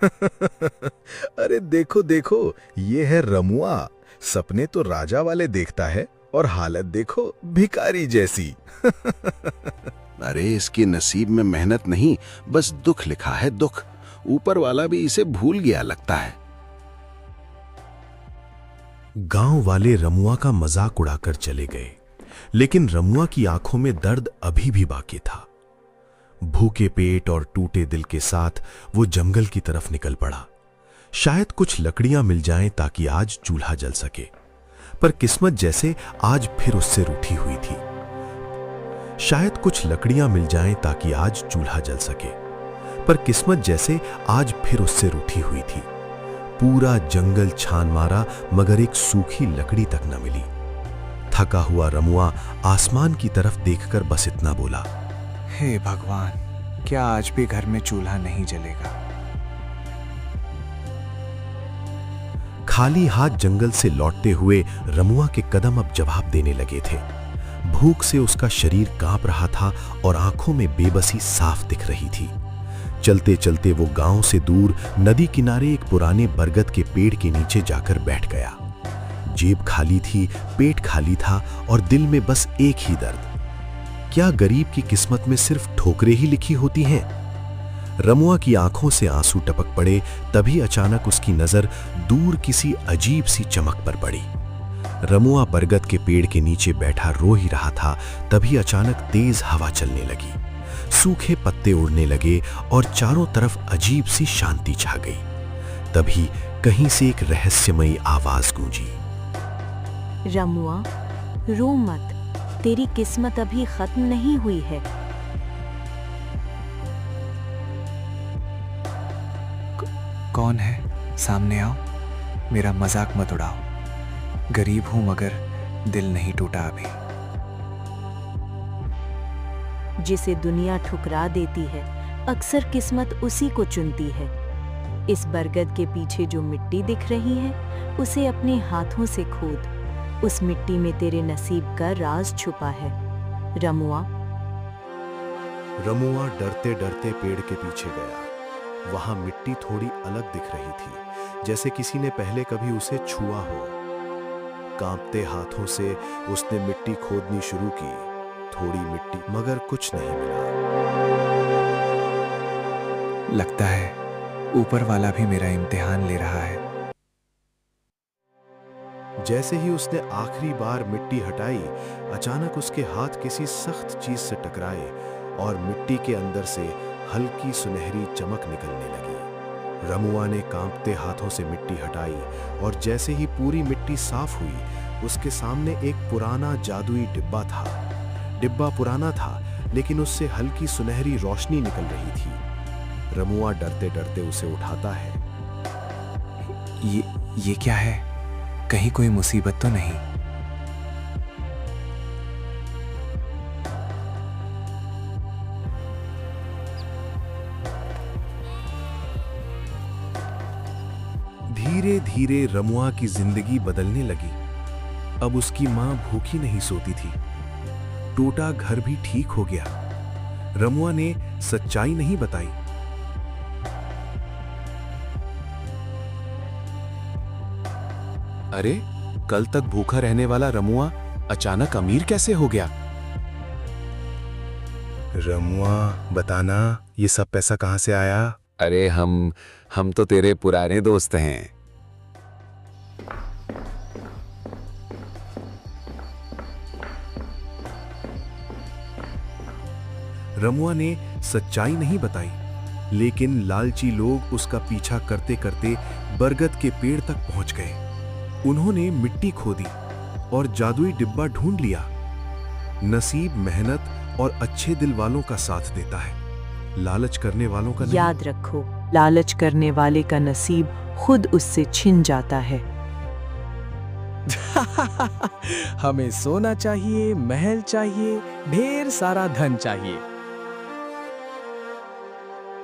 अरे देखो देखो, ये है रमुआ। सपने तो राजा वाले देखता है और हालत देखो भिखारी जैसी। अरे इसके नसीब में मेहनत नहीं, बस दुख लिखा है, दुख। ऊपर वाला भी इसे भूल गया लगता है। गांव वाले रमुआ का मजाक उड़ाकर चले गए, लेकिन रमुआ की आंखों में दर्द अभी भी बाकी था। भूखे पेट और टूटे दिल के साथ वो जंगल की तरफ निकल पड़ा। शायद कुछ लकड़ियां मिल जाएं ताकि आज चूल्हा जल सके, पर किस्मत जैसे आज फिर उससे रूठी हुई थी। शायद कुछ लकड़ियां मिल जाएं ताकि आज चूल्हा जल सके, पर किस्मत जैसे आज फिर उससे रूठी हुई थी। पूरा जंगल छान मारा मगर एक सूखी लकड़ी तक न मिली। थका हुआ रमुआ आसमान की तरफ देखकर बस इतना बोला, हे भगवान, क्या आज भी घर में चूल्हा नहीं जलेगा? खाली हाथ जंगल से लौटते हुए रमुआ के कदम अब जवाब देने लगे थे। भूख से उसका शरीर कांप रहा था और आंखों में बेबसी साफ दिख रही थी। चलते चलते वो गांव से दूर नदी किनारे एक पुराने बरगद के पेड़ के नीचे जाकर बैठ गया। जेब खाली थी, पेट खाली था और दिल में बस एक ही दर्द। क्या गरीब की किस्मत में सिर्फ ठोकरें ही लिखी होती हैं? रमुआ की आंखों से आंसू टपक पड़े, तभी अचानक उसकी नजर दूर किसी अजीब सी चमक पर पड़ी। रमुआ बरगद के पेड़ के नीचे बैठा रो ही रहा था, तभी अचानक तेज हवा चलने लगी। सूखे पत्ते उड़ने लगे और चारों तरफ अजीब सी शांति छा गई। तभी कहीं से एक रहस्यमयी आवाज गूंजी, रमुआ, रो मत, तेरी किस्मत अभी खत्म नहीं हुई है। कौन है? सामने आओ, मेरा मजाक मत उड़ाओ। गरीब हूं मगर दिल नहीं टूटा अभी। जिसे दुनिया ठुकरा देती है, अक्सर किस्मत उसी को चुनती है। इस बरगद के पीछे जो मिट्टी दिख रही है, उसे अपने हाथों से खोद। उस मिट्टी में तेरे नसीब का राज छुपा है, रमुआ। रमुआ डरते डरते पेड़ के पीछे गया। वहां मिट्टी थोड़ी अलग दिख रही थी, जैसे किसी ने पहले कभी उसे छुआ हो। कांपते हाथों से उसने मिट्टी खोदनी शुरू की। थोड़ी मिट्टी, मगर कुछ नहीं मिला। लगता है ऊपर वाला भी मेरा इम्तिहान ले रहा है। जैसे ही उसने आखिरी बार मिट्टी हटाई, अचानक उसके हाथ किसी सख्त चीज से टकराए और मिट्टी के अंदर से हल्की सुनहरी चमक निकलने लगी। रमुआ ने कांपते हाथों से मिट्टी हटाई और जैसे ही पूरी मिट्टी साफ हुई, उसके सामने एक पुराना जादुई डिब्बा था। डिब्बा पुराना था, लेकिन उससे हल्की सुनहरी रोशनी निकल रही थी। रमुआ डरते डरते उसे उठाता है। ये क्या है? कहीं कोई मुसीबत तो नहीं? धीरे धीरे रमुआ की जिंदगी बदलने लगी। अब उसकी मां भूखी नहीं सोती थी। टूटा घर भी ठीक हो गया। रमुआ ने सच्चाई नहीं बताई। अरे, कल तक भूखा रहने वाला रमुआ अचानक अमीर कैसे हो गया? रमुआ, बताना, ये सब पैसा कहां से आया? अरे हम तो तेरे पुराने दोस्त हैं। रमुआ ने सच्चाई नहीं बताई, लेकिन लालची लोग उसका पीछा करते करते बरगद के पेड़ तक पहुंच गए। उन्होंने मिट्टी खोदी और जादुई डिब्बा ढूंढ लिया। नसीब मेहनत और अच्छे दिल वालों का साथ देता है, लालच करने वालों का नहीं। याद रखो, लालच करने वाले का नसीब खुद उससे छिन जाता है। हमें सोना चाहिए, महल चाहिए, ढेर सारा धन चाहिए,